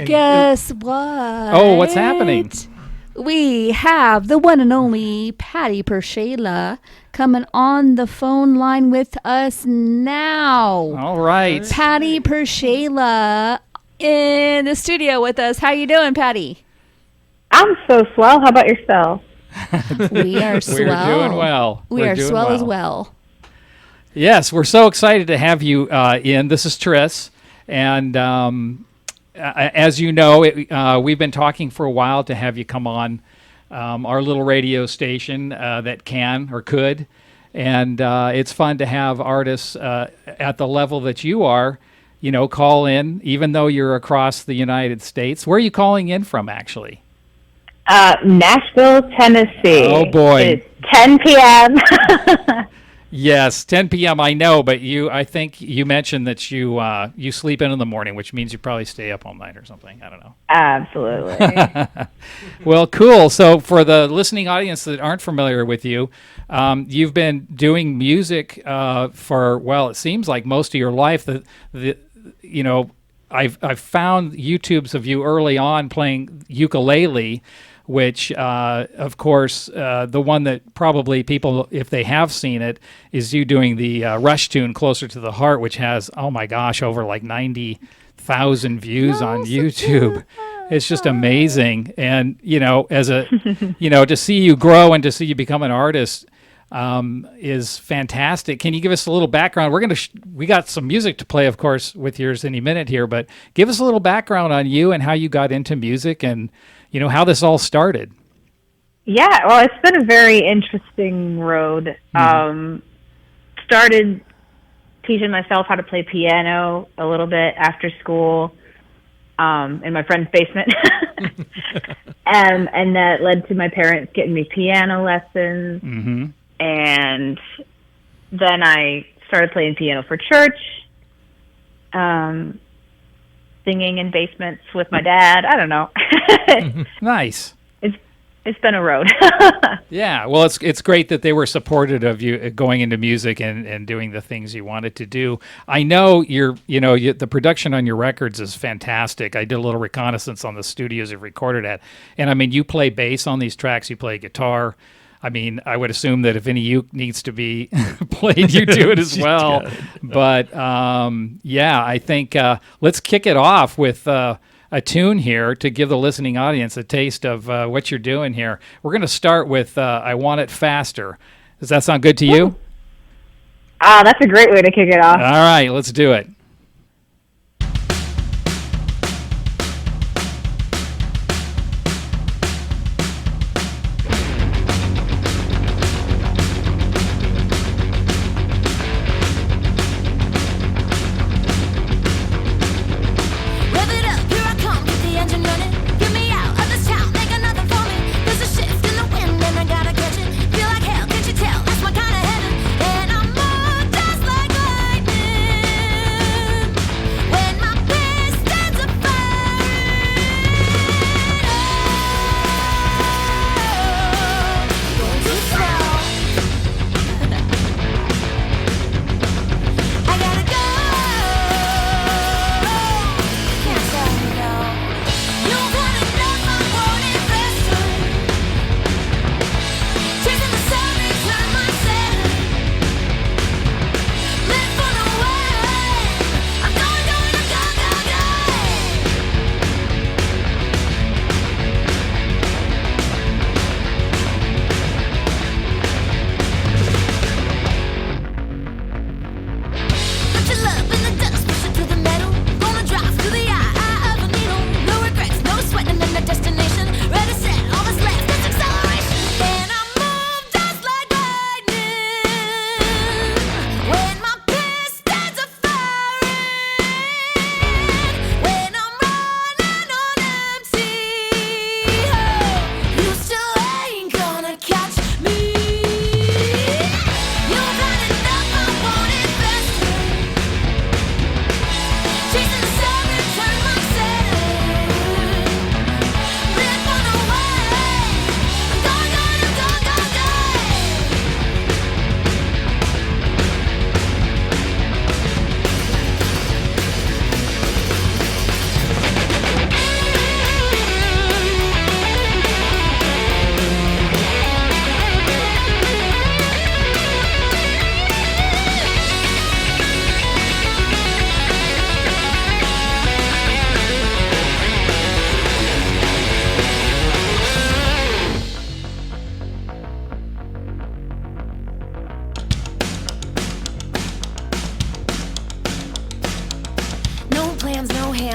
Guess what? Oh, what's happening? We have the one and only Patty PerShayla coming on the phone line with us now. All right. Patty PerShayla in the studio with us. How you doing, Patty? I'm so swell. How about yourself? We are swell. We're doing well. We are swell as well. Yes, we're so excited to have you in. This is Tris, and as you know, we've been talking for a while to have you come on our little radio station that can or could. And it's fun to have artists at the level that you are, call in, even though you're across the United States. Where are you calling in from, actually? Nashville, Tennessee. Oh, boy. It's 10 p.m. Yes, 10 p.m. I know, but I think you mentioned that you sleep in the morning, which means you probably stay up all night or something. I don't know. Absolutely. Well, cool. So for the listening audience that aren't familiar with you, you've been doing music for, well, it seems like most of your life. I've found YouTubes of you early on playing ukulele, which, of course, the one that probably people, if they have seen it, is you doing the Rush tune Closer to the Heart, which has, oh my gosh, over like 90,000 views on YouTube. It's just amazing. And, as to see you grow and to see you become an artist is fantastic. Can you give us a little background? We got some music to play, of course, with yours any minute here, but give us a little background on you and how you got into music and how this all started. Yeah, well, it's been a very interesting road. Started teaching myself how to play piano a little bit after school in my friend's basement. And that led to my parents getting me piano lessons. Mm-hmm. And then I started playing piano for church, singing in basements with my dad. I don't know. Nice. It's been a road. Yeah, well, it's great that they were supportive of you going into music and doing the things you wanted to do. I know the production on your records is fantastic. I did a little reconnaissance on the studios you've recorded at, and I mean, you play bass on these tracks, you play guitar. I mean, I would assume that if any uke needs to be played, you do it as well. But yeah, I think let's kick it off with a tune here to give the listening audience a taste of what you're doing here. We're going to start with I Want It Faster. Does that sound good to you? That's a great way to kick it off. All right, let's do it.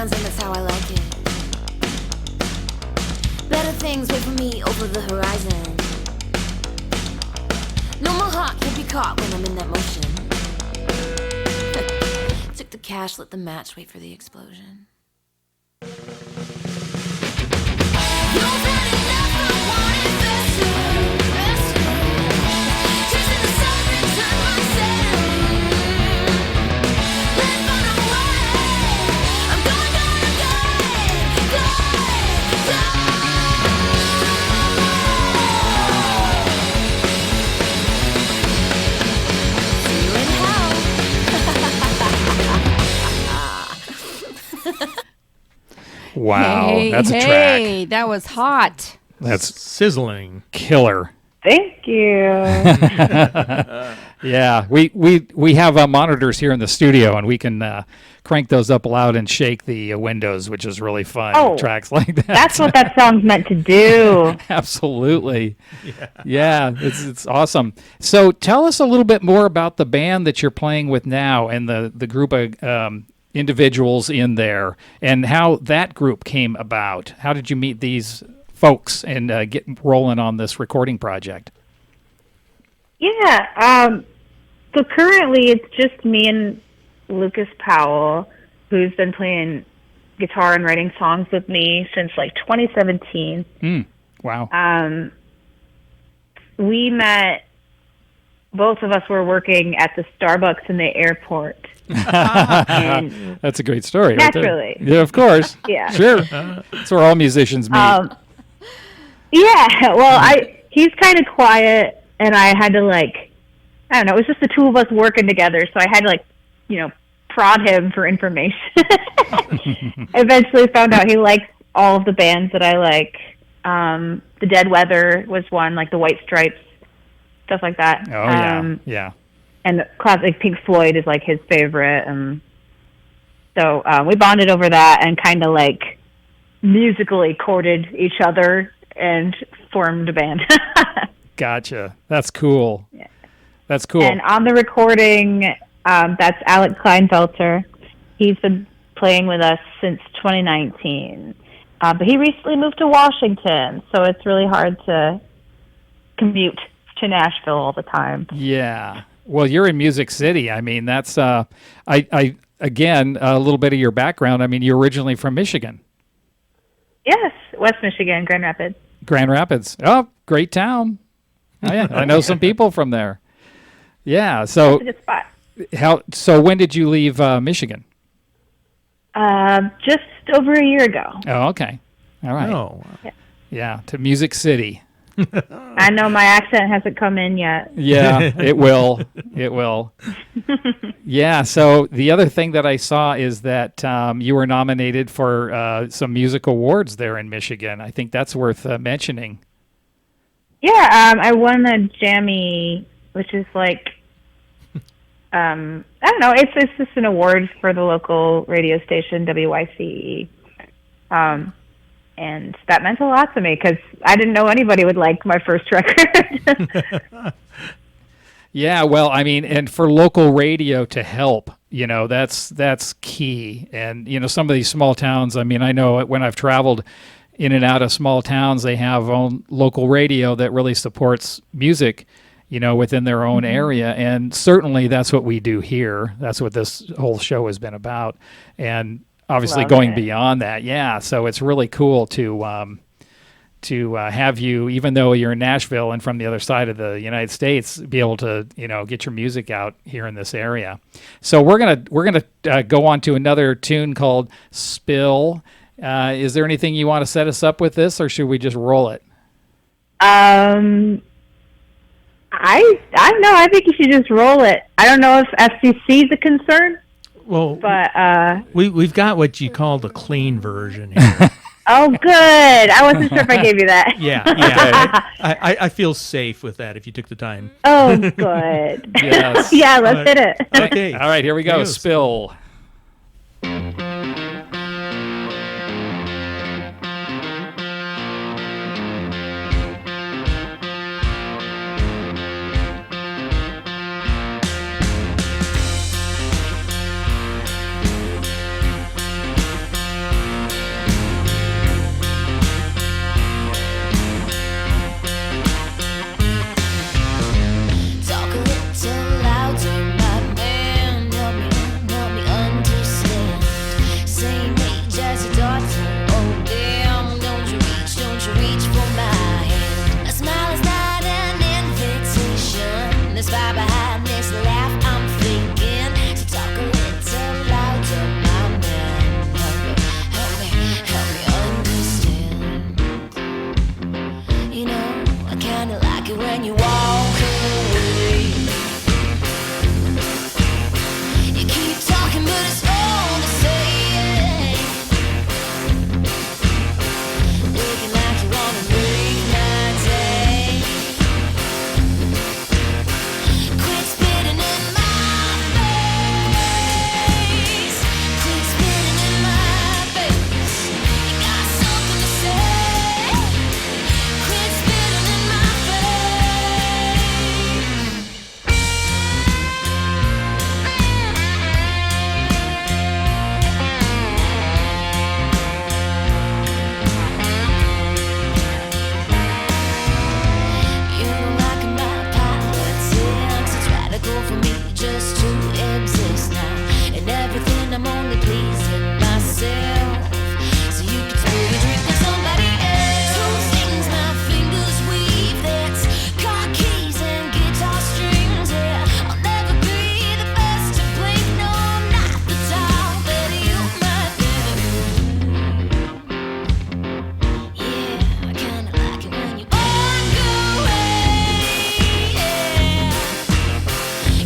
sounds and that's how I like it. Better things wait for me over the horizon. No, my heart can't be caught when I'm in that motion. Took the cash, let the match wait for the explosion. You've had enough, I want it faster, faster. Chasing the sun and turn myself. Let's run away. I'm going, going, going, going, going. See you in hell. Wow, that's a track. Hey, that was hot. That's Sizzling. killer. Thank you. Yeah, we have monitors here in the studio, and we can crank those up loud and shake the windows, which is really fun. Oh, Tracks like that. That's what that song's meant to do. Absolutely. Yeah, it's awesome. So tell us a little bit more about the band that you're playing with now and the group of individuals in there and how that group came about. How did you meet these folks and get rolling on this recording project? Yeah. So currently it's just me and Lucas Powell, who's been playing guitar and writing songs with me since like 2017. Wow. We met, both of us were working at the Starbucks in the airport. And That's a great story. right there. Naturally. Yeah, of course. Yeah. Sure. That's where all musicians meet. Yeah, well, he's kind of quiet, and I had to, like, I don't know, it was just the two of us working together, so I had to, like, prod him for information. Eventually found out he likes all of the bands that I like. The Dead Weather was one, like the White Stripes, stuff like that. Oh, yeah. Yeah. And classic Pink Floyd is, like, his favorite, and so we bonded over that and kind of, like, musically courted each other and formed a band. Gotcha. That's cool. Yeah. That's cool. And on the recording, that's Alec Kleinfelter. He's been playing with us since 2019. But he recently moved to Washington, so it's really hard to commute to Nashville all the time. Yeah. Well, you're in Music City. I mean, that's again, a little bit of your background. I mean, you're originally from Michigan. Yes, West Michigan, Grand Rapids. Grand Rapids. Oh, great town. Oh, yeah. I know some people from there. Yeah. So It's a good spot. So when did you leave Michigan? Just over a year ago. Oh, okay. All right. Oh, Yeah, to Music City. I know my accent hasn't come in yet. Yeah, it will. It will. Yeah, so the other thing that I saw is that you were nominated for some music awards there in Michigan. I think that's worth mentioning. Yeah, I won the Jammy, which is like, I don't know, it's just an award for the local radio station, WYCE. And that meant a lot to me because I didn't know anybody would like my first record. Yeah, well, I mean, and for local radio to help, that's key. And, some of these small towns, I mean, I know when I've traveled in and out of small towns, they have own local radio that really supports music, within their own area. And certainly that's what we do here. That's what this whole show has been about. And obviously going beyond that. Yeah. So it's really cool to have you, even though you're in Nashville and from the other side of the United States, be able to, get your music out here in this area. So we're going to go on to another tune called Spill. Is there anything you want to set us up with this, or should we just roll it? I don't know. I think you should just roll it. I don't know if FCC is a concern. well, But we've got what you call the clean version here. oh, good. I wasn't sure if I gave you that. Yeah. I feel safe with that if you took the time. Oh, good. Yes. Yeah, let's hit it. Okay. All right, here we go. Here goes. Spill. just to exist now. And everything I'm only pleasing myself. So you can spill your drink with somebody else. Two things my fingers weave, that's car keys and guitar strings. Yeah, I'll never be the best to play, no, I'm not the top, but you might be. Yeah, I kinda like it when you walk away. Yeah,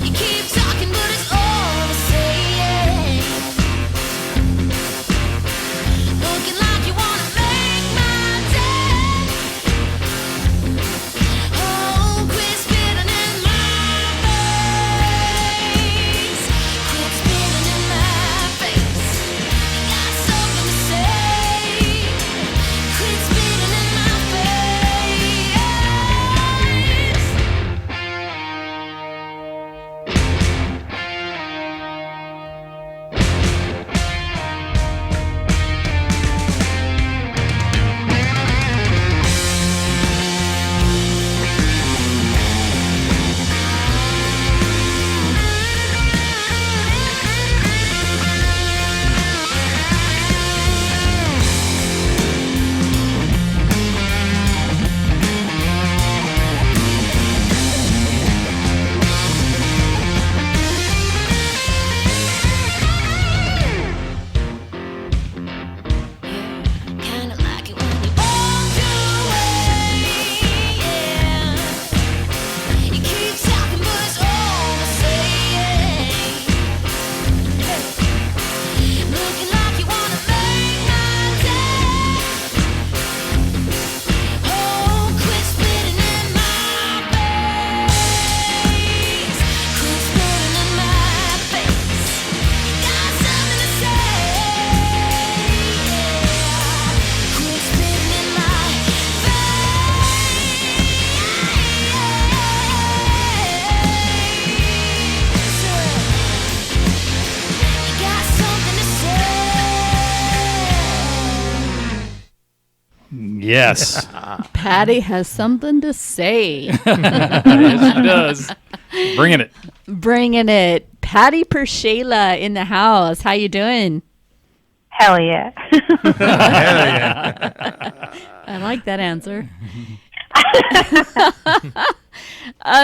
you keep talking, but it's all the same. Looking like you wanna make my day. Oh, quit spitting in my face. Quit spitting in my face. You got something to say. Quit spitting in my face. Kinda like it when you walk away. Yeah, you keep talking, but it's all the same. Looking like you wanna make my day. Oh, quit spitting in my face. Quit spitting in my face. Got something to say. Quit spitting in my face. You got something to say. Yes. Patty has something to say. Yes, she does. Bringing it. Bringing it. Patty PerShayla in the house. How you doing? Hell yeah. I like that answer.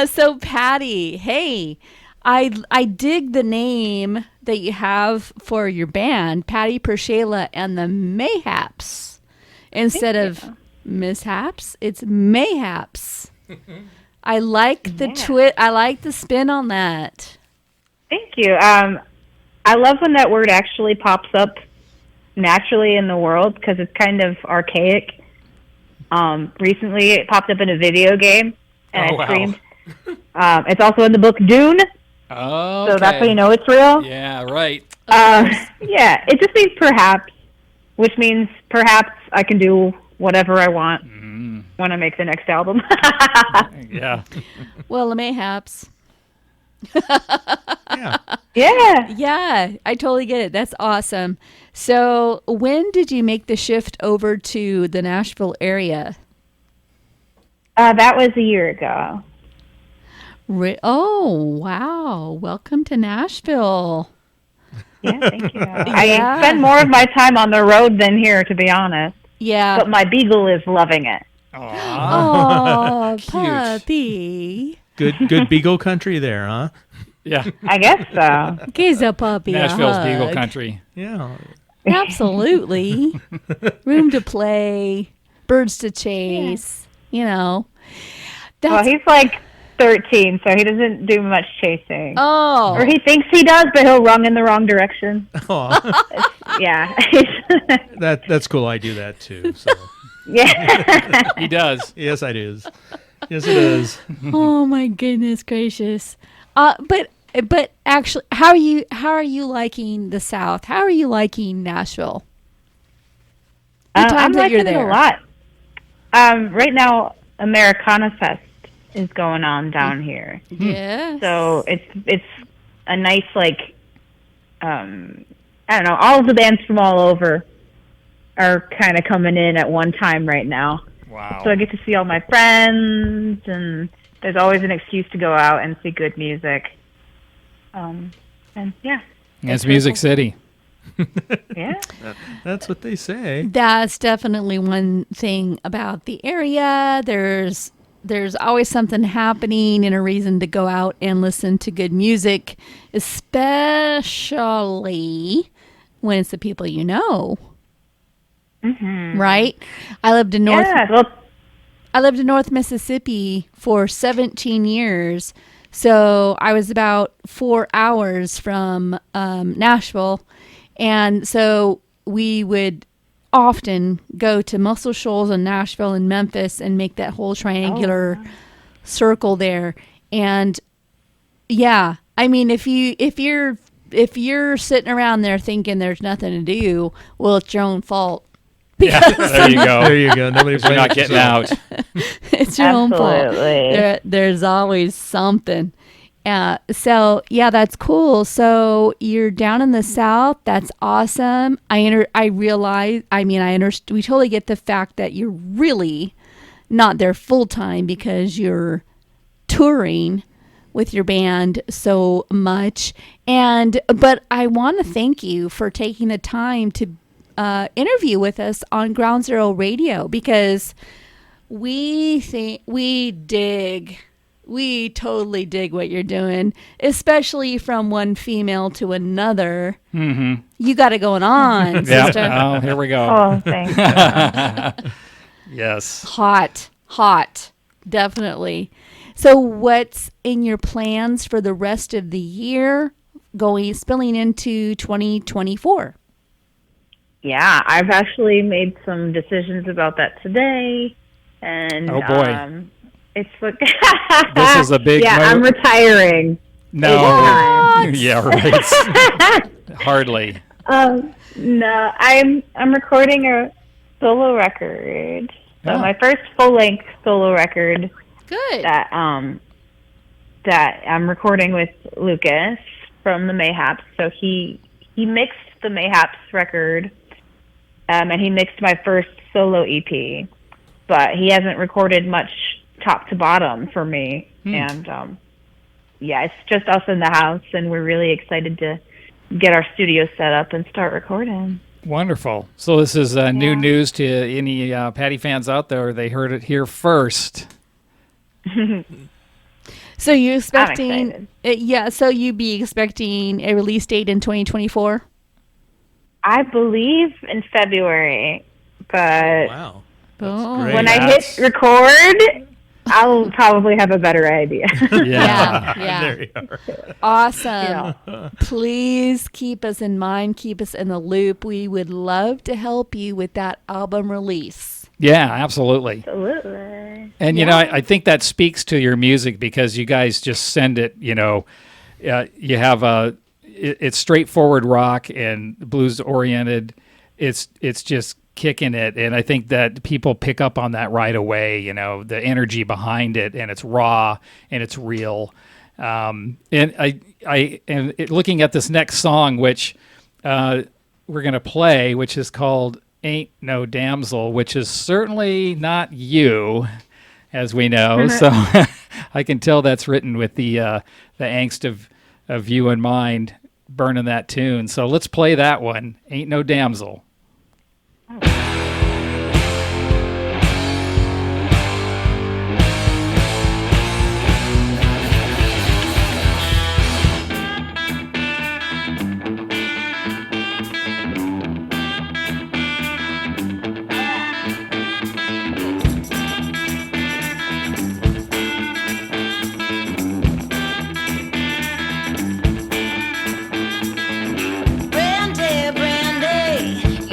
So Patty, hey, I dig the name that you have for your band, Patty PerShayla and the Mayhaps. Instead of mishaps, it's mayhaps. I like the I like the spin on that. Thank you. I love when that word actually pops up naturally in the world because it's kind of archaic. Recently, it popped up in a video game, and I screamed. It's also in the book Dune, Oh, so that's how you know it's real. Yeah, right. Yeah, it just means perhaps, which means perhaps I can do whatever I want when I make the next album. Yeah. Well, the Mayhaps. Yeah. Yeah. Yeah, I totally get it. That's awesome. So, when did you make the shift over to the Nashville area? That was a year ago. Oh, wow. Welcome to Nashville. Yeah, thank you. Yeah. I spend more of my time on the road than here, to be honest. Yeah. But my beagle is loving it. Oh, Cute. puppy. Good Beagle country there, huh? Yeah. I guess so. Gives a puppy Nashville's a Beagle hug. country. Yeah. Absolutely. Room to play, birds to chase, you know. Well, That's, he's like 13, so he doesn't do much chasing. oh. Or he thinks he does, but he'll run in the wrong direction. Aw, Yeah. that's cool. I do that too. So Yeah. He does. yes, I do. Yes, it is. Oh my goodness gracious. But actually, how are you liking the South? How are you liking Nashville? The I'm times that liking you're there. it a lot. Right now, Americana Fest is going on down here. Yeah. So it's a nice, like, I don't know, all of the bands from all over are kind of coming in at one time right now. Wow. So I get to see all my friends, and there's always an excuse to go out and see good music. And yeah, It's Music City. yeah. That's what they say. That's definitely one thing about the area. There's always something happening and a reason to go out and listen to good music, especially when it's the people you know. Right? I lived in North Mississippi for 17 years. So I was about 4 hours from Nashville. And so we would often go to Muscle Shoals in Nashville and Memphis and make that whole triangular circle there. And yeah, I mean, if you're sitting around there thinking there's nothing to do, well, it's your own fault. Yeah, there you go. There you go. Nobody's You're not getting out. It's your own fault. Absolutely. There's always something. So yeah, that's cool. So you're down in the South. That's awesome. We totally get the fact that you're really not there full time because you're touring with your band so much. But I want to thank you for taking the time to interview with us on Ground Zero Radio, because we totally dig what you're doing, especially from one female to another. Mm-hmm. You got it going on, sister. Oh, here we go. Oh, thanks. Yes. Hot, definitely. So what's in your plans for the rest of the year, spilling into 2024? Yeah, I've actually made some decisions about that today. And Oh, boy. it's like This is a big yeah, mo- I'm retiring. No. What? Yeah, right. Hardly. No, I'm recording a solo record. So Oh. my first full-length solo record Good. that I'm recording with Lucas from the Mayhaps. So he mixed the Mayhaps record, and he mixed my first solo EP, but he hasn't recorded much top to bottom for me. And yeah, it's just us in the house, and we're really excited to get our studio set up and start recording. Wonderful. So this is new news to any Patty fans out there. They heard it here first. So you're expecting, excited. so you'd be expecting a release date in 2024? I believe in February, but Wow. Oh. Great. when I hit record, I'll probably have a better idea. Yeah. There you are. Awesome. Yeah. Please keep us in mind, keep us in the loop. We would love to help you with that album release. Yeah, absolutely. Absolutely. And, you know, I think that speaks to your music because you guys just send it, you know, you have it's straightforward rock and blues oriented. It's just kicking it. And I think that people pick up on that right away, you know, the energy behind it, and it's raw and it's real. And looking at this next song, which we're going to play, which is called Ain't No Damsel, which is certainly not you, as we know. So I can tell that's written with the angst of you in mind, burning that tune. So let's play that one, Ain't No Damsel. Brandy, Brandy,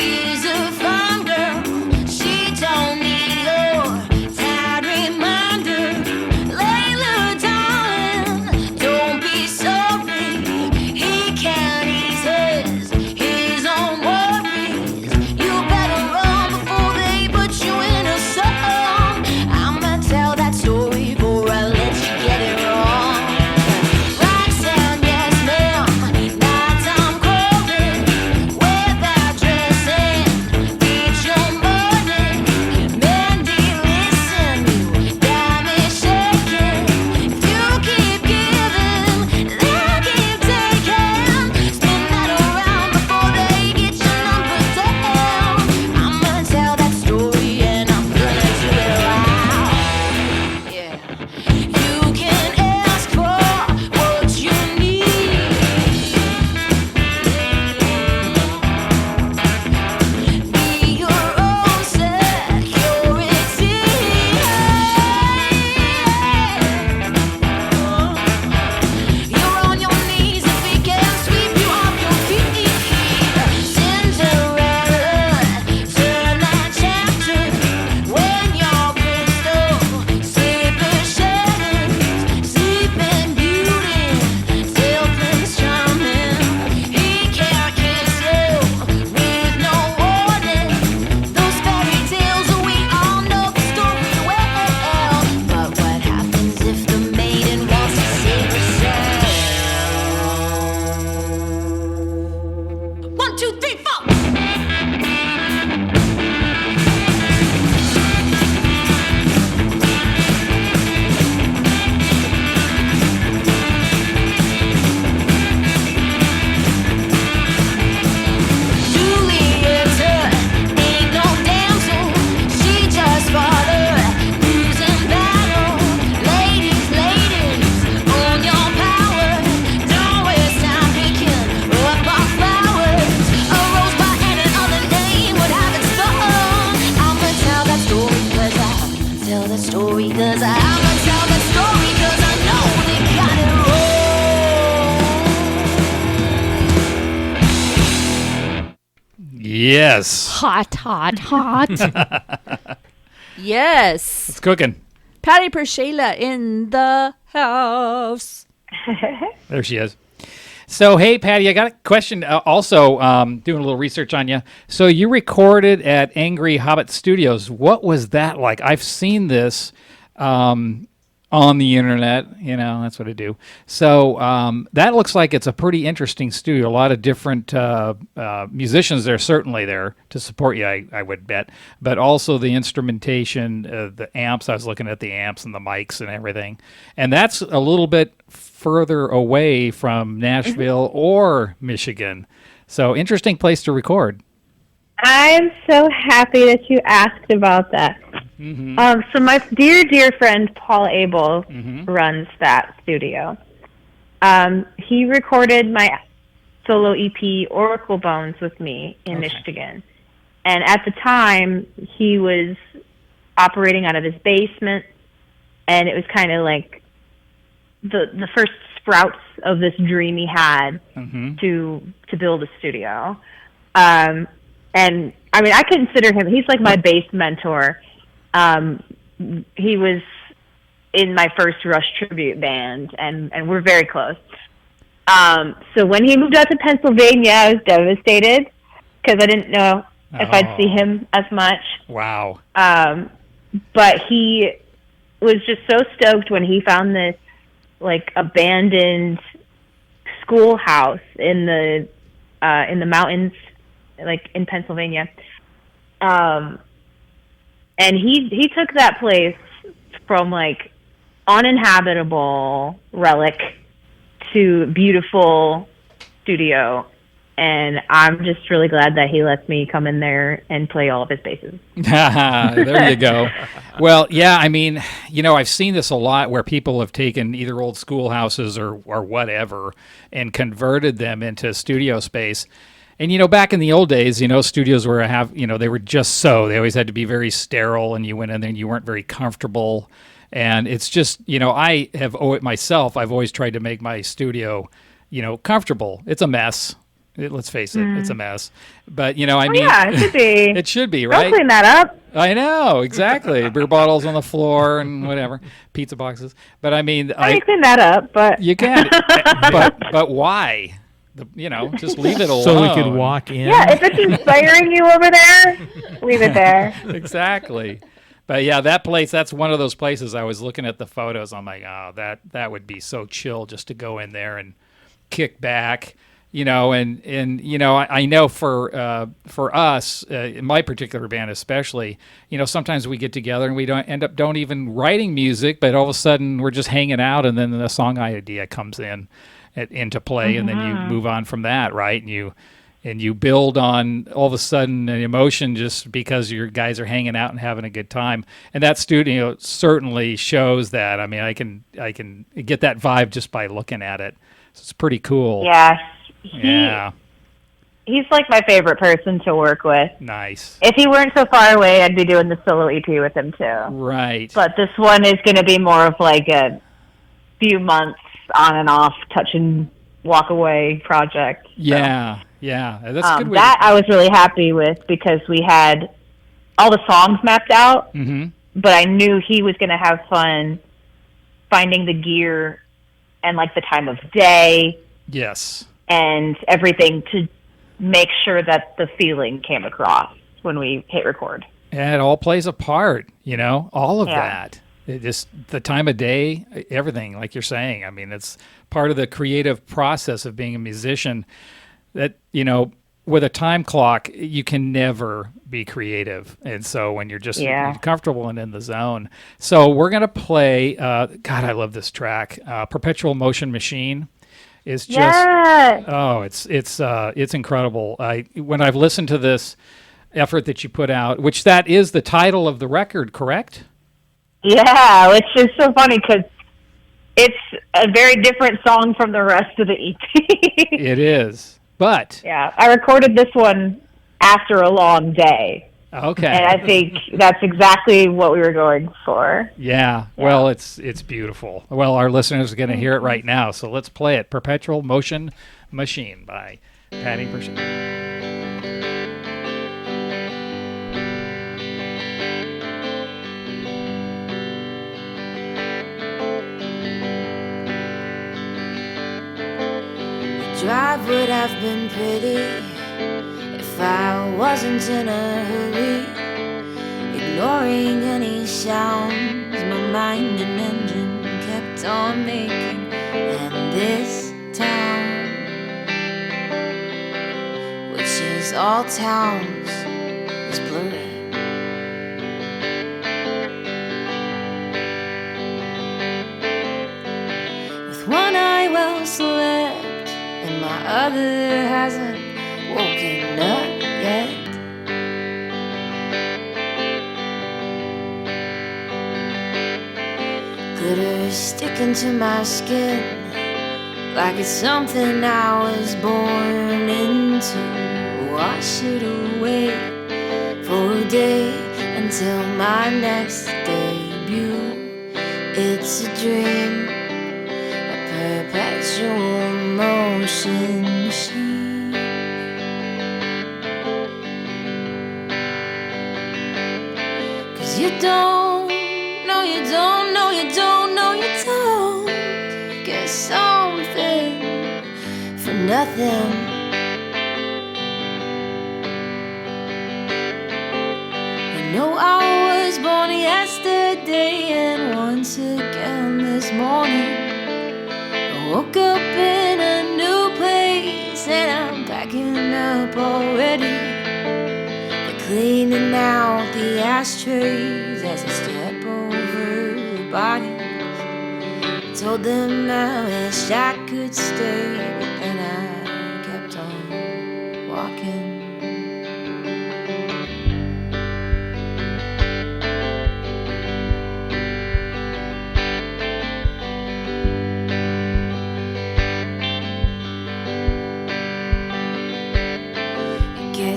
Yes. Hot, hot, hot. Yes. It's cooking. Patty PerShayla in the house. There she is. So, hey, Patty, I got a question. Also, doing a little research on you. So, you recorded at Angry Hobbit Studios. What was that like? I've seen this on the internet. You know, that's what I do. So, that looks like it's a pretty interesting studio. A lot of different musicians there, certainly there to support you, I would bet. But also the instrumentation, the amps. I was looking at the amps and the mics and everything. And that's a little bit further away from Nashville or Michigan. So interesting place to record. I'm so happy that you asked about that. So my dear friend Paul Abel runs that studio. He recorded my solo EP Oracle Bones with me in Michigan. And at the time, he was operating out of his basement, and it was kind of like the first sprouts of this dream he had to build a studio. And I mean, I consider him, he's like my bass mentor. He was in my first Rush tribute band, and we're very close. So when he moved out to Pennsylvania, I was devastated because I didn't know if I'd see him as much. Wow. But he was just so stoked when he found this like abandoned schoolhouse in the mountains, like in Pennsylvania. And he took that place from like uninhabitable relic to beautiful studio. And I'm just really glad that he lets me come in there and play all of his basses. There you go. Well, yeah, I mean, you know, I've seen this a lot where people have taken either old schoolhouses or whatever and converted them into studio space. And, you know, back in the old days, you know, studios were they were just so. They always had to be very sterile, and you went in there and you weren't very comfortable. And it's just, you know, I have myself, I've always tried to make my studio, you know, comfortable. It's a mess. Let's face it, it's a mess. But, you know, I mean, yeah, it should be. It should be, right? Don't clean that up. I know, exactly. Beer bottles on the floor and whatever, pizza boxes. But I mean, I clean that up, but you can. but why? You know, just leave it alone. So we could walk in. yeah, if it's inspiring you over there, leave it there. Exactly. But yeah, that place, that's one of those places. I was looking at the photos. I'm like, oh, that would be so chill just to go in there and kick back. You know, and you know, I know for us, in my particular band especially, you know, sometimes we get together and we don't even writing music, but all of a sudden we're just hanging out, and then the song idea comes into play, and then you move on from that, right? And you build on all of a sudden an emotion just because your guys are hanging out and having a good time, and that studio certainly shows that. I mean, I can get that vibe just by looking at it. So it's pretty cool. Yeah. Yeah. He's like my favorite person to work with. Nice. If he weren't so far away, I'd be doing the solo EP with him too. Right. But this one is going to be more of like a few months on and off, touch and walk away project. So, yeah. That's a good way. That I was really happy with because we had all the songs mapped out, but I knew he was going to have fun finding the gear and like the time of day. Yes. And everything to make sure that the feeling came across when we hit record. And it all plays a part, you know, all of that. It just the time of day, everything, like you're saying. I mean, it's part of the creative process of being a musician that, you know, with a time clock, you can never be creative. And so when you're just comfortable and in the zone. So we're going to play, God, I love this track, Perpetual Motion Machine. Is just it's incredible. When I've listened to this effort that you put out, which that is the title of the record, correct? Yeah, which is so funny because it's a very different song from the rest of the EP. It is, but yeah, I recorded this one after a long day. Okay. And I think that's exactly what we were going for. Yeah. Well, it's beautiful. Well, our listeners are going to hear it right now, so let's play it. Perpetual Motion Machine by Patty PerShayla. drive would have been pretty if I wasn't in a hurry, ignoring any sounds my mind and engine kept on making. And this town, which is all towns, is blurry. With one eye well slept and my other hasn't woken up yet. Glitter sticking to my skin like it's something I was born into. Wash it away for a day until my next debut. It's a dream, a perpetual motion machine. Cause you don't know, you don't know, you don't know, you don't get something for nothing. You know I was born yesterday, and once again this morning I woke up in a new place, and I'm packing up already. They're cleaning out the ashtrays as I step over the bodies. Told them I wish I could stay, but then I kept on walking.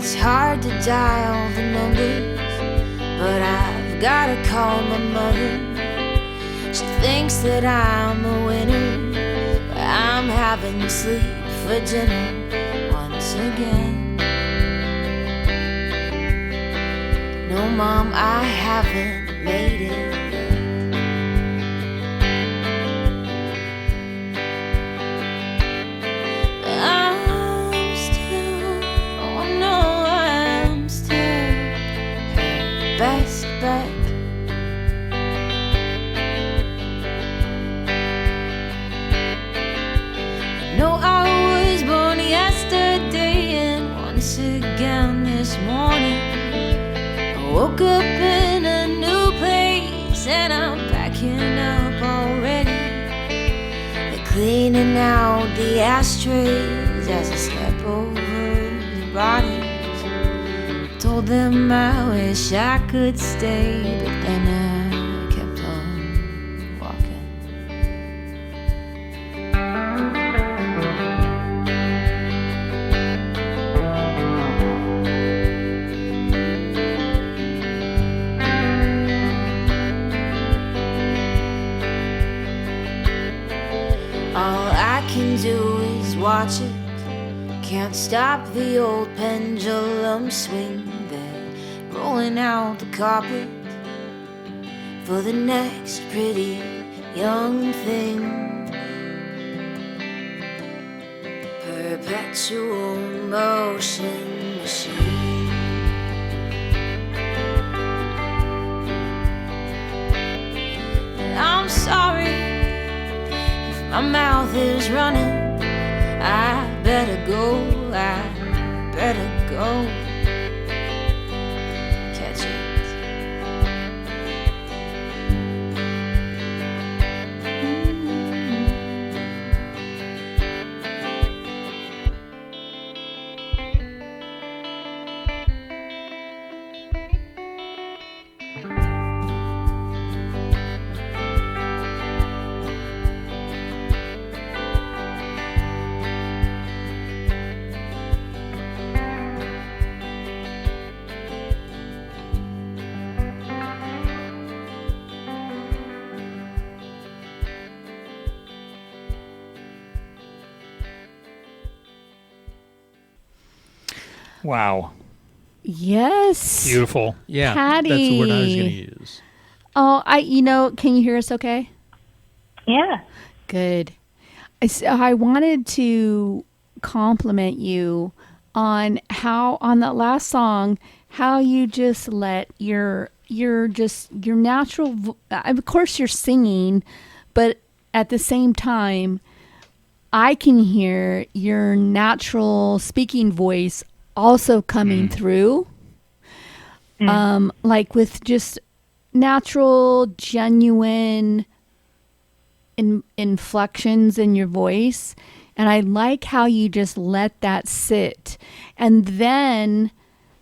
It's hard to dial the numbers, but I've gotta call my mother. She thinks that I'm a winner, but I'm having sleep for dinner once again. No, Mom, I haven't made it. Best bet. No, I was born yesterday, and once again this morning I woke up in a new place, and I'm packing up already. They're cleaning out the ashtrays as I step over the bodies. Told them I wish I could stay, but then I kept on walking. All I can do is watch it. Can't stop the old pendulum swing. Rolling out the carpet for the next pretty young thing. Perpetual motion machine. And I'm sorry if my mouth is running. I better go, I better go. Wow. Yes. Beautiful. Yeah, Patty. that's the word I was going to use. Oh, can you hear us okay? Yeah. Good. I wanted to compliment you on how on that last song how you just let your natural of course you're singing, but at the same time I can hear your natural speaking voice also coming through. Like with just natural, genuine inflections in your voice. And I like how you just let that sit. And then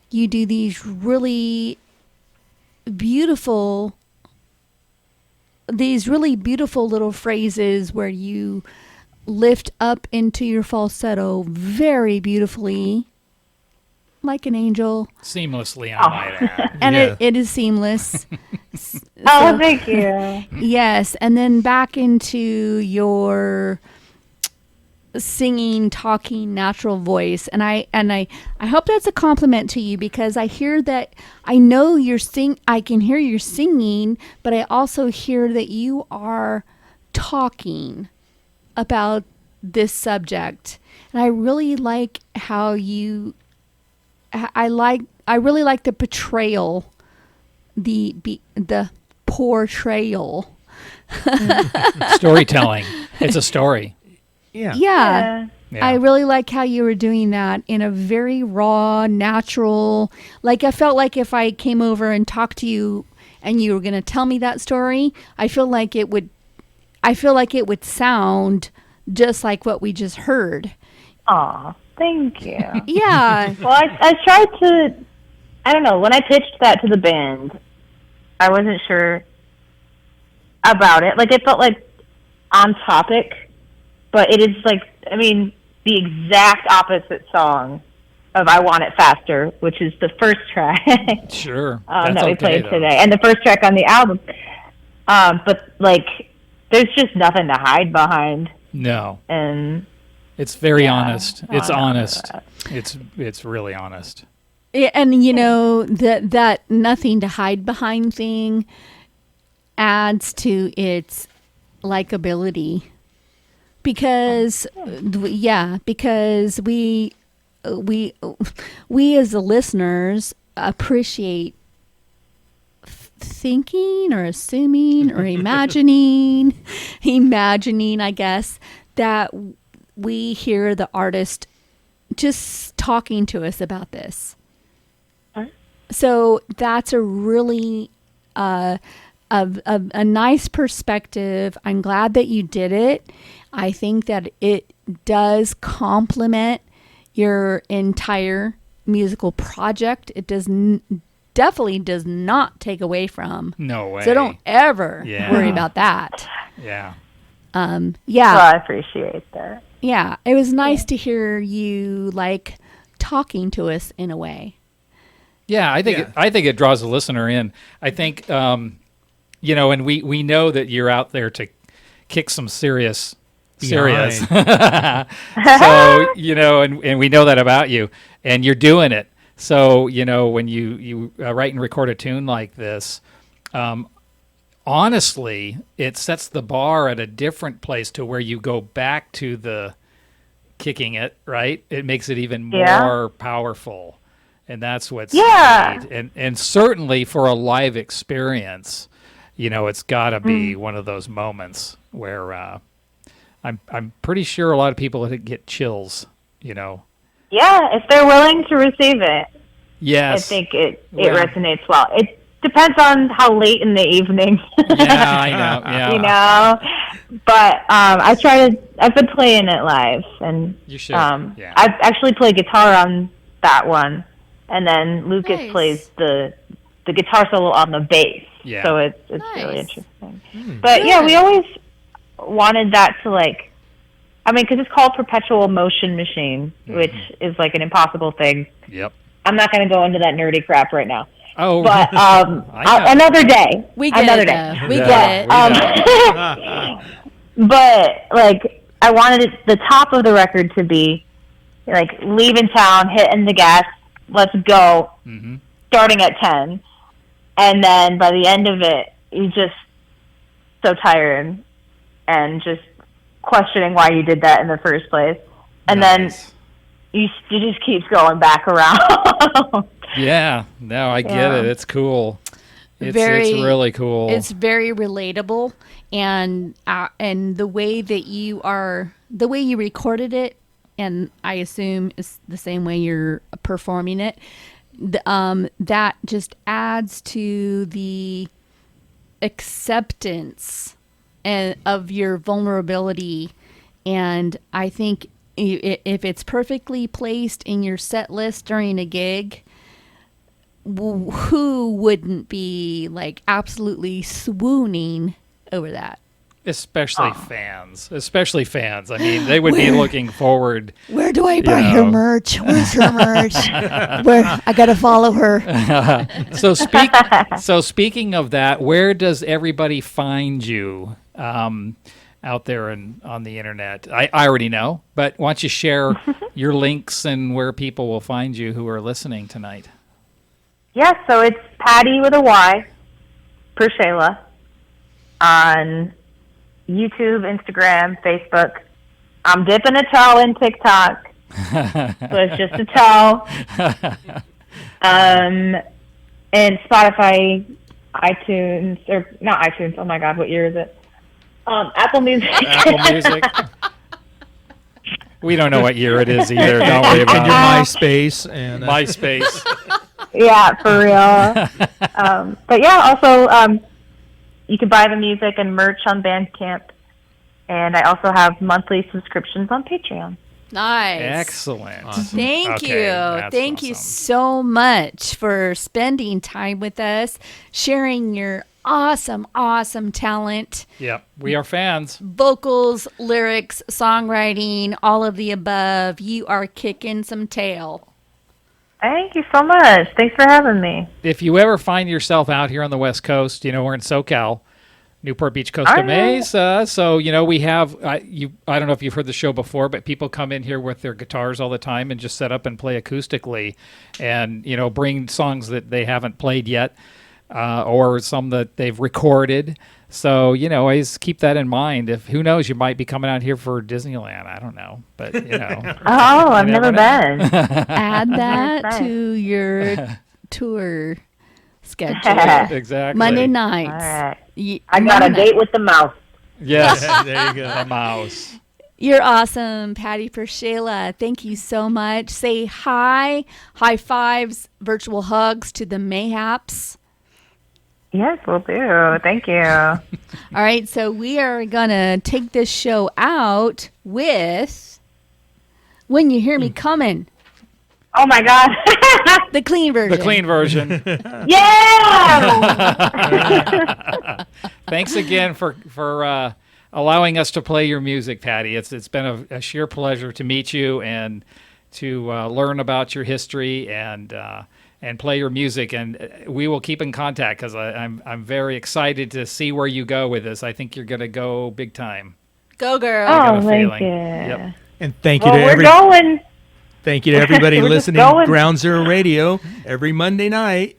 you do these really beautiful little phrases where you lift up into your falsetto very beautifully, like an angel. Seamlessly, I might add. And Yeah. it is seamless. Oh, thank you. Yes, and then back into your singing, talking, natural voice. And I hope that's a compliment to you, because I hear that I know I can hear you're singing, but I also hear that you are talking about this subject. And I really like how you I really like the portrayal, the portrayal. Storytelling. It's a story. Yeah. Yeah. Yeah. I really like how you were doing that in a very raw, natural, like I felt like if I came over and talked to you and you were going to tell me that story, I feel like it would sound just like what we just heard. Aw, thank you. Yeah. Well, I tried to, I don't know, when I pitched that to the band, I wasn't sure about it. Like, it felt like on topic, but it is like, I mean, the exact opposite song of I Want It Faster, which is the first track Sure. that we played though. today, and the first track on the album. But, like, there's just nothing to hide behind. No. And It's very Yeah. honest. Oh, It's I know honest. that. It's really honest. Yeah, and you know that nothing to hide behind thing adds to its likability, because because we as the listeners appreciate thinking or assuming or imagining I guess, that we hear the artist just talking to us about this. So that's a really a nice perspective. I'm glad that you did it. I think that it does complement your entire musical project. It definitely does not take away from. No way. So don't ever Yeah. worry about that. Yeah. Yeah. so I appreciate that. Yeah, it was nice to hear you like talking to us in a way. Yeah, I think it draws the listener in. I think and we know that you're out there to kick some serious. So and we know that about you, and you're doing it. So when you write and record a tune like this, honestly, it sets the bar at a different place to where you go back to the kicking it, right? It makes it even more powerful. And that's what's neat. And certainly for a live experience, it's got to be one of those moments where I'm pretty sure a lot of people get chills, Yeah, if they're willing to receive it, Yes. I think it resonates well. It depends on how late in the evening. Yeah, I know. Yeah. But I've been playing it live, and You should. Yeah. I've actually played guitar on that one, and then Lucas Nice. plays the guitar solo on the bass. Yeah. So it's Nice. really interesting. But yeah, we always wanted that to because it's called Perpetual Motion Machine, which is like an impossible thing. Yep. I'm not going to go into that nerdy crap right now. Oh, But know. another day. We get another it. day. Though. We Yeah. get it. But I wanted the top of the record to be leaving town, hitting the gas, let's go, starting at 10, and then by the end of it, you're just so tired and just questioning why you did that in the first place. and Nice. then you just keeps going back around. Yeah, no, I get Yeah. it. It's cool. It's Very- really cool. It's very relatable, and the way that the way you recorded it, and I assume is the same way you're performing it. That just adds to the acceptance and of your vulnerability, and I think if it's perfectly placed in your set list during a gig, who wouldn't be like absolutely swooning over that? especially fans. I mean, they would be looking forward. Where do I buy Yeah. her merch? Where's her merch? Where I gotta follow her. So speaking of that, where does everybody find you out there on the internet? I already know, but why don't you share your links and where people will find you who are listening tonight? Yeah, so it's Patty with a Y, PerShayla, on YouTube, Instagram, Facebook. I'm dipping a toe in TikTok, so it's just a toe. And Spotify, iTunes, or not iTunes. Oh my God, what year is it? Apple Music. Apple Music. We don't know what year it is either. Don't worry And about your it. MySpace and MySpace. Yeah, for real. But yeah, also you can buy the music and merch on Bandcamp, and I also have monthly subscriptions on Patreon. Nice. Excellent. Thank Okay, you. that's Thank you awesome. so much for spending time with us, sharing your awesome talent, Yep, we are fans. vocals, lyrics, songwriting, all of the above. You are kicking some tail. Thank you so much. Thanks for having me. If you ever find yourself out here on the West Coast, we're in SoCal, Newport Beach, Costa All right. Mesa. So, we have, I don't know if you've heard the show before, but people come in here with their guitars all the time and just set up and play acoustically and, bring songs that they haven't played yet or some that they've recorded. So, always keep that in mind. Who knows, you might be coming out here for Disneyland. I don't know, but, Oh, I've never never been. Add that Nice. to your tour schedule. Exactly. Monday All nights. right. I got a date with the mouse. Yes. there you go. A mouse. You're awesome, Patty PerShayla. Thank you so much. Say hi, high fives, virtual hugs to the Mayhaps. Yes, will do. Thank you. All right, so we are going to take this show out with When You Hear Me Coming, Oh my God. the clean version. The clean version. Yeah. Thanks again for allowing us to play your music, Patty. It's been a sheer pleasure to meet you and to learn about your history and play your music. And we will keep in contact because I'm very excited to see where you go with this. I think you're going to go big time. Go, girl. got Oh, a thank feeling. you. Yep. And thank you Well, to we're going. Thank you to everybody We're just listening going. Ground Zero Radio every Monday night.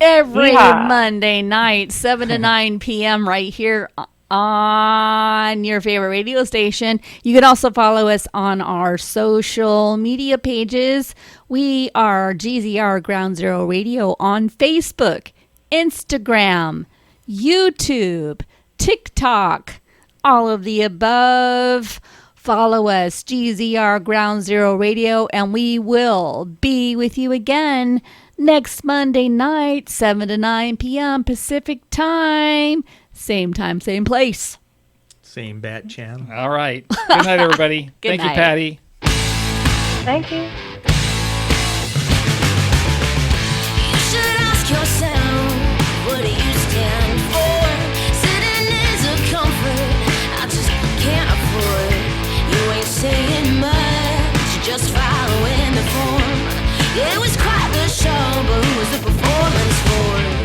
Every Yeah. Monday night, 7 to 9 p.m. right here on your favorite radio station. You can also follow us on our social media pages. We are GZR Ground Zero Radio on Facebook, Instagram, YouTube, TikTok, all of the above. Follow us, GZR Ground Zero Radio, and we will be with you again next Monday night, 7 to 9 p.m. Pacific time. Same time, same place. Same bat channel. All right. Good night, everybody. Good Thank night. you, Patty. Thank you. You should ask yourself, what do you stand for? Sitting is a comfort I just can't afford. You ain't saying much, you're just following the form. It was quite the show, but who was the performance for?